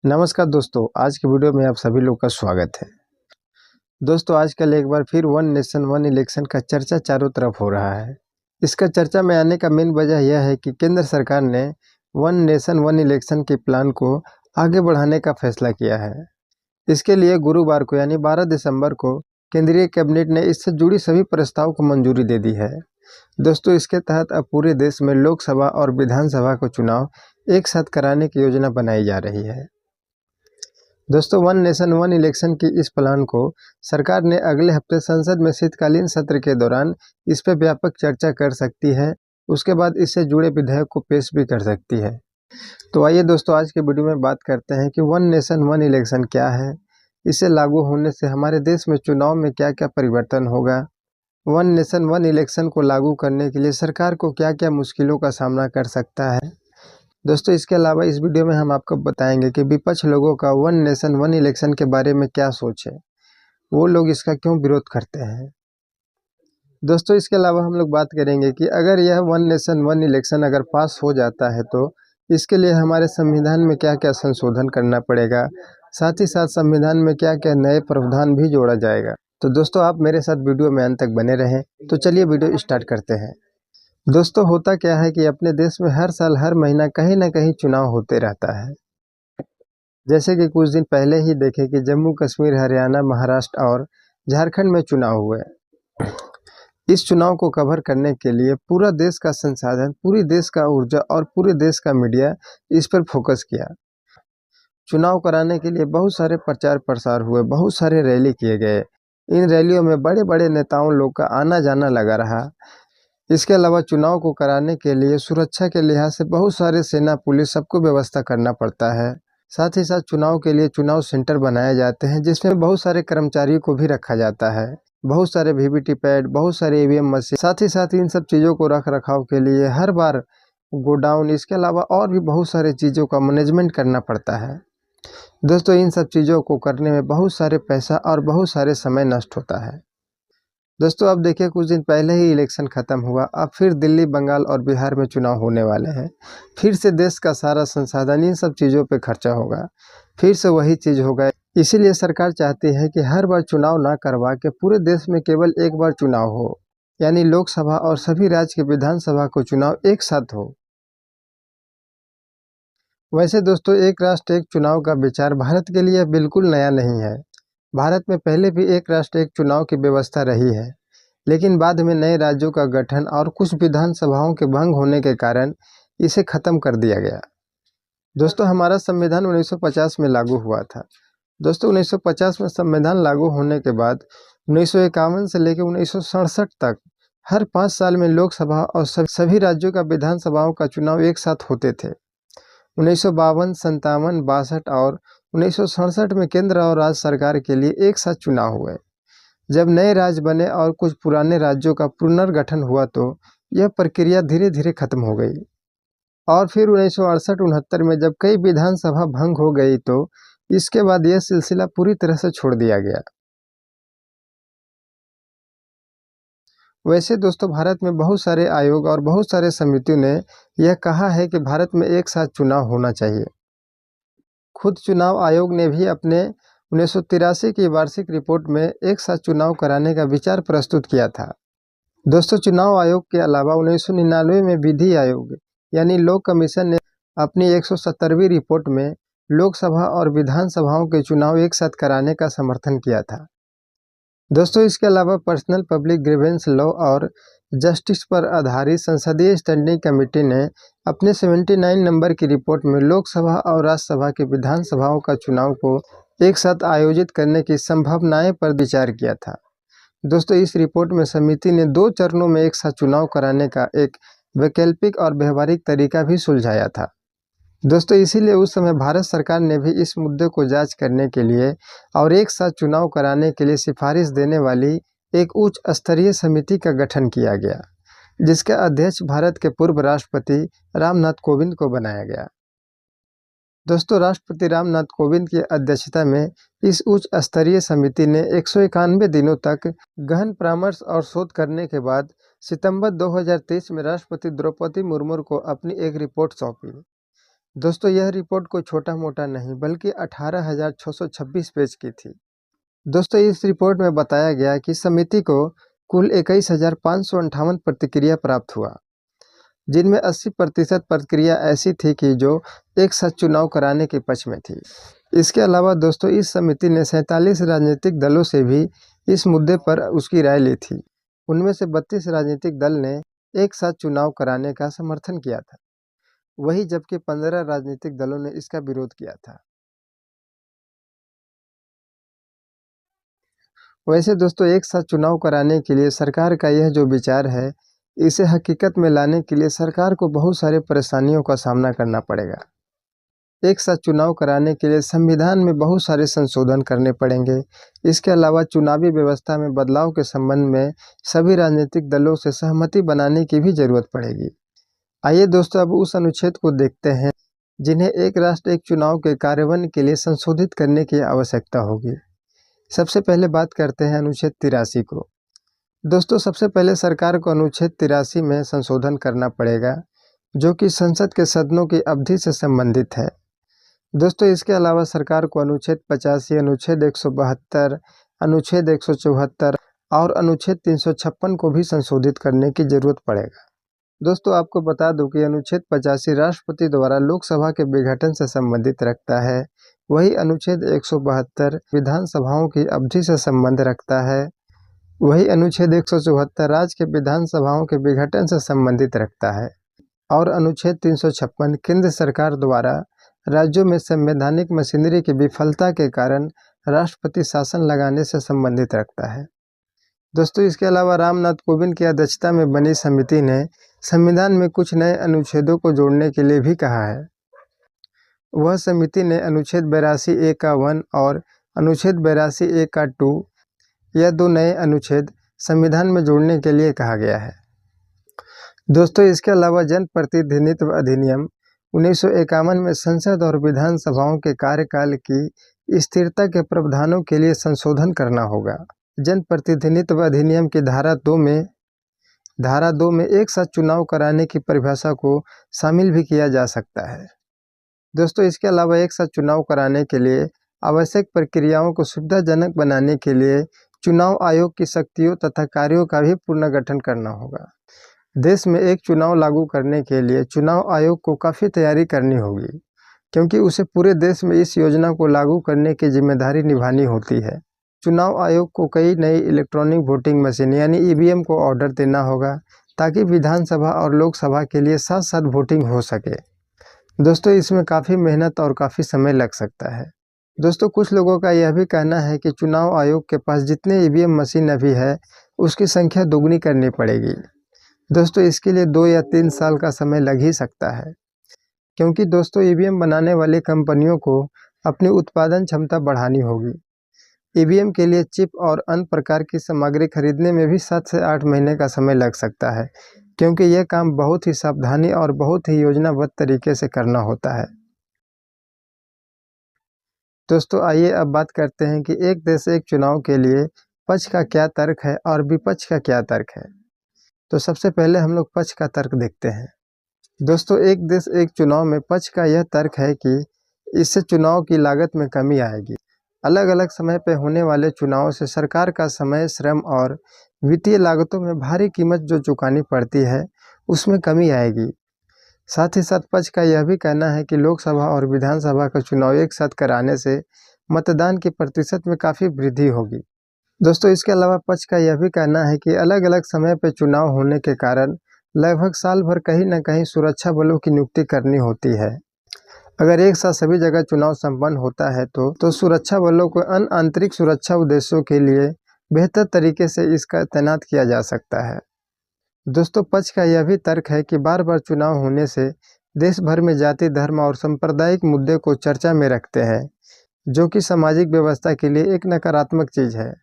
नमस्कार दोस्तों, आज की वीडियो में आप सभी लोग का स्वागत है। दोस्तों, आजकल एक बार फिर वन नेशन वन इलेक्शन का चर्चा चारों तरफ हो रहा है। इसका चर्चा में आने का मेन वजह यह है कि केंद्र सरकार ने वन नेशन वन इलेक्शन के प्लान को आगे बढ़ाने का फैसला किया है। इसके लिए गुरुवार को यानी 12 दिसंबर को केंद्रीय कैबिनेट ने इससे जुड़ी सभी प्रस्ताव को मंजूरी दे दी है। दोस्तों, इसके तहत अब पूरे देश में लोकसभा और विधानसभा को चुनाव एक साथ कराने की योजना बनाई जा रही है। दोस्तों, वन नेशन वन इलेक्शन की इस प्लान को सरकार ने अगले हफ्ते संसद में शीतकालीन सत्र के दौरान इस पर व्यापक चर्चा कर सकती है। उसके बाद इससे जुड़े विधेयक को पेश भी कर सकती है। तो आइए दोस्तों, आज के वीडियो में बात करते हैं कि वन नेशन वन इलेक्शन क्या है, इसे लागू होने से हमारे देश में चुनाव में क्या क्या परिवर्तन होगा, वन नेशन वन इलेक्शन को लागू करने के लिए सरकार को क्या क्या मुश्किलों का सामना कर सकता है। दोस्तों, इसके अलावा इस वीडियो में हम आपको बताएंगे कि विपक्ष लोगों का वन नेशन वन इलेक्शन के बारे में क्या सोच है, वो लोग इसका क्यों विरोध करते हैं। दोस्तों, इसके अलावा हम लोग बात करेंगे कि अगर यह वन नेशन वन इलेक्शन अगर पास हो जाता है तो इसके लिए हमारे संविधान में क्या क्या संशोधन करना पड़ेगा, साथ ही साथ संविधान में क्या क्या नए प्रावधान भी जोड़ा जाएगा। तो दोस्तों, आप मेरे साथ वीडियो में अंत तक बने रहें। तो चलिए वीडियो स्टार्ट करते हैं। दोस्तों, होता क्या है कि अपने देश में हर साल हर महीना कहीं ना कहीं चुनाव होते रहता है। जैसे कि कुछ दिन पहले ही देखे कि जम्मू कश्मीर, हरियाणा, महाराष्ट्र और झारखंड में चुनाव हुए। इस चुनाव को कवर करने के लिए पूरा देश का संसाधन, पूरी देश का ऊर्जा और पूरे देश का मीडिया इस पर फोकस किया। चुनाव कराने के लिए बहुत सारे प्रचार प्रसार हुए, बहुत सारे रैली किए गए। इन रैलियों में बड़े बड़े नेताओं लोग का आना जाना लगा रहा। इसके अलावा चुनाव को कराने के लिए सुरक्षा के लिहाज से बहुत सारे सेना, पुलिस सबको व्यवस्था करना पड़ता है। साथ ही साथ चुनाव के लिए चुनाव सेंटर बनाए जाते हैं, जिसमें बहुत सारे कर्मचारियों को भी रखा जाता है। बहुत सारे वीवीटी पैड, बहुत सारे ईवीएम मशीन, साथ ही साथ इन सब चीज़ों को रख रखाव के लिए हर बार गोडाउन, इसके अलावा और भी बहुत सारे चीज़ों का मैनेजमेंट करना पड़ता है। दोस्तों, इन सब चीज़ों को करने में बहुत सारे पैसा और बहुत सारे समय नष्ट होता है। दोस्तों, अब देखिए, कुछ दिन पहले ही इलेक्शन खत्म हुआ, अब फिर दिल्ली, बंगाल और बिहार में चुनाव होने वाले हैं। फिर से देश का सारा संसाधन इन सब चीज़ों पे खर्चा होगा, फिर से वही चीज़ होगा। इसीलिए सरकार चाहती है कि हर बार चुनाव ना करवा के पूरे देश में केवल एक बार चुनाव हो, यानी लोकसभा और सभी राज्य के विधानसभा को चुनाव एक साथ हो। वैसे दोस्तों, एक राष्ट्र एक चुनाव का विचार भारत के लिए बिल्कुल नया नहीं है। भारत में पहले भी एक राष्ट्र एक चुनाव की व्यवस्था रही है, लेकिन बाद में नए राज्यों का गठन और कुछ विधानसभाओं के भंग होने के कारण इसे खत्म कर दिया गया। दोस्तों, हमारा संविधान 1950 में लागू हुआ था। दोस्तों, 1950 में संविधान लागू होने के बाद 1951 से लेकर 1967 तक हर 5 साल में लोकसभा और सभी राज्यों का विधानसभाओं का चुनाव एक साथ होते थे। 1952, 57, 62 और 1967 में केंद्र और राज्य सरकार के लिए एक साथ चुनाव हुए। जब नए राज्य बने और कुछ पुराने राज्यों का पुनर्गठन हुआ तो यह प्रक्रिया धीरे धीरे खत्म हो गई। और फिर 1968-69 में जब कई विधानसभा भंग हो गई तो इसके बाद यह सिलसिला पूरी तरह से छोड़ दिया गया। वैसे दोस्तों, भारत में बहुत सारे आयोग और बहुत सारे समितियों ने यह कहा है कि भारत में एक साथ चुनाव होना चाहिए। खुद चुनाव आयोग ने भी अपने 1983 की वार्षिक रिपोर्ट में एक साथ चुनाव कराने का विचार प्रस्तुत किया था। दोस्तों, चुनाव आयोग के अलावा 1999 में विधि आयोग यानी लोक कमीशन ने अपनी 170वीं रिपोर्ट में लोकसभा और विधानसभाओं के चुनाव एक साथ कराने का समर्थन किया था। दोस्तों, इसके अलावा पर्सनल पब्लिक ग्रीवेंस लॉ और जस्टिस पर आधारित संसदीय स्टैंडिंग कमेटी ने अपने 79 नंबर की रिपोर्ट में लोकसभा और राज्यसभा की विधानसभाओं का चुनाव को एक साथ आयोजित करने की संभावनाएं पर विचार किया था। दोस्तों, इस रिपोर्ट में समिति ने 2 चरणों में एक साथ चुनाव कराने का एक वैकल्पिक और व्यवहारिक तरीका भी सुलझाया था। दोस्तों, इसीलिए उस समय भारत सरकार ने भी इस मुद्दे को जांच करने के लिए और एक साथ चुनाव कराने के लिए सिफारिश देने वाली एक उच्च स्तरीय समिति का गठन किया गया, जिसका अध्यक्ष भारत के पूर्व राष्ट्रपति रामनाथ कोविंद को बनाया गया। दोस्तों, राष्ट्रपति रामनाथ कोविंद की अध्यक्षता में इस उच्च स्तरीय समिति ने 191 दिनों तक गहन परामर्श और शोध करने के बाद सितंबर 2023 में राष्ट्रपति द्रौपदी मुर्मू को अपनी एक रिपोर्ट सौंपी, दोस्तों यह रिपोर्ट कोई छोटा मोटा नहीं बल्कि 18,626 पेज की थी। दोस्तों इस रिपोर्ट में बताया गया कि समिति को कुल 21,558 प्रतिक्रिया प्राप्त हुआ, जिनमें 80% प्रतिक्रिया ऐसी थी कि जो एक साथ चुनाव कराने के पक्ष में थी। इसके अलावा दोस्तों इस समिति ने 47 राजनीतिक दलों से भी इस मुद्दे पर उसकी राय ली थी। उनमें से 32 राजनीतिक दल ने एक साथ चुनाव कराने का समर्थन किया था, वही जबकि 15 राजनीतिक दलों ने इसका विरोध किया था। वैसे दोस्तों एक साथ चुनाव कराने के लिए सरकार का यह जो विचार है, इसे हकीकत में लाने के लिए सरकार को बहुत सारे परेशानियों का सामना करना पड़ेगा। एक साथ चुनाव कराने के लिए संविधान में बहुत सारे संशोधन करने पड़ेंगे। इसके अलावा चुनावी व्यवस्था में बदलाव के संबंध में सभी राजनीतिक दलों से सहमति बनाने की भी जरूरत पड़ेगी। आइए दोस्तों अब उस अनुच्छेद को देखते हैं जिन्हें एक राष्ट्र एक चुनाव के कार्यान्वयन के लिए संशोधित करने की आवश्यकता होगी। सबसे पहले बात करते हैं अनुच्छेद 83 को। दोस्तों सबसे पहले सरकार को अनुच्छेद 83 में संशोधन करना पड़ेगा, जो कि संसद के सदनों की अवधि से संबंधित है। दोस्तों इसके अलावा सरकार को अनुच्छेद 85, अनुच्छेद 172, अनुच्छेद 174 और अनुच्छेद 356 को भी संशोधित करने की जरूरत पड़ेगा। दोस्तों आपको बता दूं कि अनुच्छेद 85 राष्ट्रपति द्वारा लोकसभा के विघटन से संबंधित रखता है, वही अनुच्छेद 172 विधानसभाओं की अवधि से संबंध रखता है, वही अनुच्छेद 174 राज्य के विधानसभाओं के विघटन से संबंधित रखता है और अनुच्छेद 356 केंद्र सरकार द्वारा राज्यों में संवैधानिक मशीनरी की विफलता के कारण राष्ट्रपति शासन लगाने से संबंधित रखता है। दोस्तों इसके अलावा रामनाथ कोविंद की अध्यक्षता में बनी समिति ने संविधान में कुछ नए अनुच्छेदों को जोड़ने के लिए भी कहा है। वह समिति ने अनुच्छेद 82A का 1 और अनुच्छेद 82A का 2 यह दो नए अनुच्छेद संविधान में जोड़ने के लिए कहा गया है। दोस्तों इसके अलावा जनप्रतिनिधित्व अधिनियम 1951 में संसद और विधानसभाओं के कार्यकाल की स्थिरता के प्रावधानों के लिए संशोधन करना होगा। जनप्रतिनिधित्व अधिनियम की धारा 2 में एक साथ चुनाव कराने की परिभाषा को शामिल भी किया जा सकता है। दोस्तों इसके अलावा एक साथ चुनाव कराने के लिए आवश्यक प्रक्रियाओं को सुविधाजनक बनाने के लिए चुनाव आयोग की शक्तियों तथा कार्यों का भी पुनर्गठन करना होगा। देश में एक चुनाव लागू करने के लिए चुनाव आयोग को काफ़ी तैयारी करनी होगी, क्योंकि उसे पूरे देश में इस योजना को लागू करने की जिम्मेदारी निभानी होती है। चुनाव आयोग को कई नई इलेक्ट्रॉनिक वोटिंग मशीन यानी ईवीएम को ऑर्डर देना होगा, ताकि विधानसभा और लोकसभा के लिए साथ साथ वोटिंग हो सके। दोस्तों इसमें काफ़ी मेहनत और काफ़ी समय लग सकता है। दोस्तों कुछ लोगों का यह भी कहना है कि चुनाव आयोग के पास जितने ईवीएम मशीन अभी है, उसकी संख्या दोगुनी करनी पड़ेगी। दोस्तों इसके लिए 2 या 3 साल का समय लग ही सकता है, क्योंकि दोस्तों ईवीएम बनाने वाली कंपनियों को अपनी उत्पादन क्षमता बढ़ानी होगी। ईवीएम के लिए चिप और अन्य प्रकार की सामग्री खरीदने में भी 7 से 8 महीने का समय लग सकता है, क्योंकि यह काम बहुत ही सावधानी और बहुत ही योजनाबद्ध तरीके से करना होता है। दोस्तों आइए अब बात करते हैं कि एक देश एक चुनाव के लिए पक्ष का क्या तर्क है और विपक्ष का क्या तर्क है। तो सबसे पहले हम लोग पक्ष का तर्क देखते हैं। दोस्तों एक देश एक चुनाव में पक्ष का यह तर्क है कि इससे चुनाव की लागत में कमी आएगी। अलग अलग समय पर होने वाले चुनावों से सरकार का समय, श्रम और वित्तीय लागतों में भारी कीमत जो चुकानी पड़ती है, उसमें कमी आएगी। साथ ही साथ पक्ष का यह भी कहना है कि लोकसभा और विधानसभा का चुनाव एक साथ कराने से मतदान के प्रतिशत में काफ़ी वृद्धि होगी। दोस्तों इसके अलावा पक्ष का यह भी कहना है कि अलग अलग समय पर चुनाव होने के कारण लगभग साल भर कहीं न कहीं सुरक्षा बलों की नियुक्ति करनी होती है। अगर एक साथ सभी जगह चुनाव संपन्न होता है तो सुरक्षा बलों को अन्य आंतरिक सुरक्षा उद्देश्यों के लिए बेहतर तरीके से इसका तैनात किया जा सकता है। दोस्तों पक्ष का यह भी तर्क है कि बार बार चुनाव होने से देश भर में जाति, धर्म और सांप्रदायिक मुद्दे को चर्चा में रखते हैं, जो कि सामाजिक व्यवस्था के लिए एक नकारात्मक चीज़ है।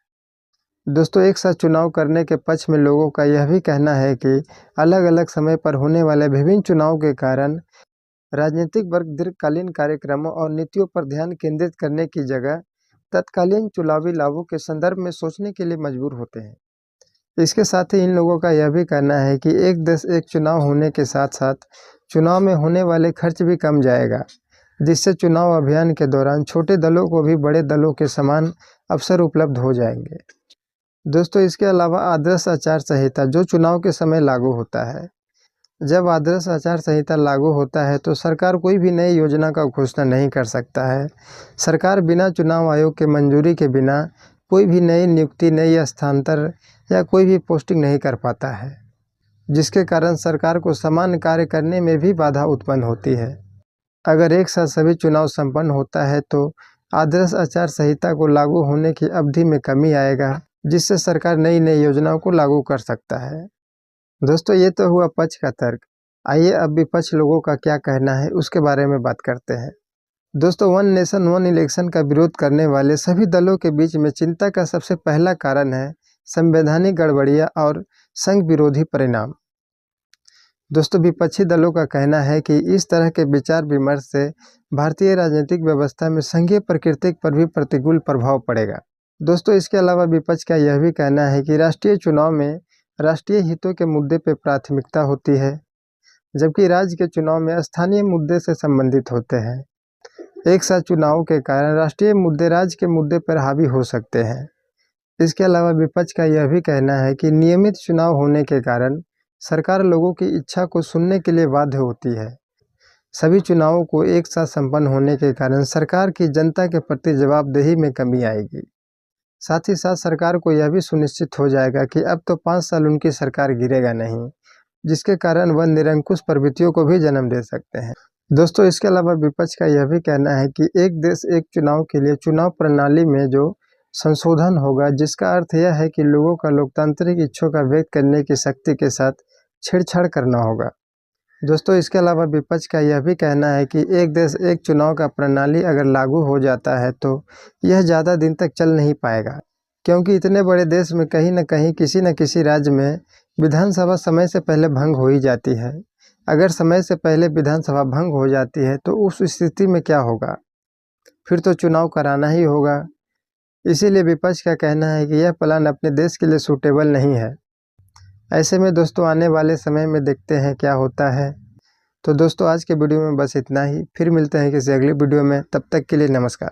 दोस्तों एक साथ चुनाव करने के पक्ष में लोगों का यह भी कहना है कि अलग अलग समय पर होने वाले विभिन्न चुनाव के कारण राजनीतिक वर्ग दीर्घकालीन कार्यक्रमों और नीतियों पर ध्यान केंद्रित करने की जगह तत्कालीन चुनावी लाभों के संदर्भ में सोचने के लिए मजबूर होते हैं। इसके साथ ही इन लोगों का यह भी कहना है कि एक देश एक चुनाव होने के साथ साथ चुनाव में होने वाले खर्च भी कम जाएगा, जिससे चुनाव अभियान के दौरान छोटे दलों को भी बड़े दलों के समान अवसर उपलब्ध हो जाएंगे। दोस्तों, इसके अलावा आदर्श आचार संहिता जो चुनाव के समय लागू होता है, जब आदर्श आचार संहिता लागू होता है तो सरकार कोई भी नई योजना का घोषणा नहीं कर सकता है। सरकार बिना चुनाव आयोग के मंजूरी के बिना कोई भी नई नियुक्ति, नई स्थानांतर या कोई भी पोस्टिंग नहीं कर पाता है, जिसके कारण सरकार को सामान्य कार्य करने में भी बाधा उत्पन्न होती है। अगर एक साथ सभी चुनाव संपन्न होता है तो आदर्श आचार संहिता को लागू होने की अवधि में कमी आएगा, जिससे सरकार नई नई योजनाओं को लागू कर सकता है। दोस्तों, ये तो हुआ पक्ष का तर्क। आइए अब विपक्ष लोगों का क्या कहना है उसके बारे में बात करते हैं। दोस्तों, वन नेशन वन इलेक्शन का विरोध करने वाले सभी दलों के बीच में चिंता का सबसे पहला कारण है संवैधानिक गड़बड़ियां और संघ विरोधी परिणाम। दोस्तों, विपक्षी दलों का कहना है कि इस तरह के विचार विमर्श से भारतीय राजनीतिक व्यवस्था में संघीय प्रकृति पर भी प्रतिकूल प्रभाव पड़ेगा। दोस्तों, इसके अलावा विपक्ष का यह भी कहना है कि राष्ट्रीय चुनाव में राष्ट्रीय हितों के मुद्दे पर प्राथमिकता होती है, जबकि राज्य के चुनाव में स्थानीय मुद्दे से संबंधित होते हैं। एक साथ चुनाव के कारण राष्ट्रीय मुद्दे राज्य के मुद्दे पर हावी हो सकते हैं। इसके अलावा विपक्ष का यह भी कहना है कि नियमित चुनाव होने के कारण सरकार लोगों की इच्छा को सुनने के लिए बाध्य होती है। सभी चुनावों को एक साथ संपन्न होने के कारण सरकार की जनता के प्रति जवाबदेही में कमी आएगी। साथ ही साथ सरकार को यह भी सुनिश्चित हो जाएगा कि अब तो 5 साल उनकी सरकार गिरेगा नहीं, जिसके कारण वह निरंकुश प्रवृत्तियों को भी जन्म दे सकते हैं। दोस्तों, इसके अलावा विपक्ष का यह भी कहना है कि एक देश एक चुनाव के लिए चुनाव प्रणाली में जो संशोधन होगा, जिसका अर्थ यह है कि लोगों का लोकतांत्रिक इच्छा का व्यक्त करने की शक्ति के साथ छेड़छाड़ करना होगा। दोस्तों, इसके अलावा विपक्ष का यह भी कहना है कि एक देश एक चुनाव का प्रणाली अगर लागू हो जाता है तो यह ज़्यादा दिन तक चल नहीं पाएगा, क्योंकि इतने बड़े देश में कहीं न कहीं किसी न किसी राज्य में विधानसभा समय से पहले भंग हो ही जाती है। अगर समय से पहले विधानसभा भंग हो जाती है तो उस स्थिति में क्या होगा? फिर तो चुनाव कराना ही होगा। इसीलिए विपक्ष का कहना है कि यह प्लान अपने देश के लिए सूटेबल नहीं है। ऐसे में दोस्तों, आने वाले समय में देखते हैं क्या होता है। तो दोस्तों, आज के वीडियो में बस इतना ही। फिर मिलते हैं किसी अगली वीडियो में। तब तक के लिए नमस्कार।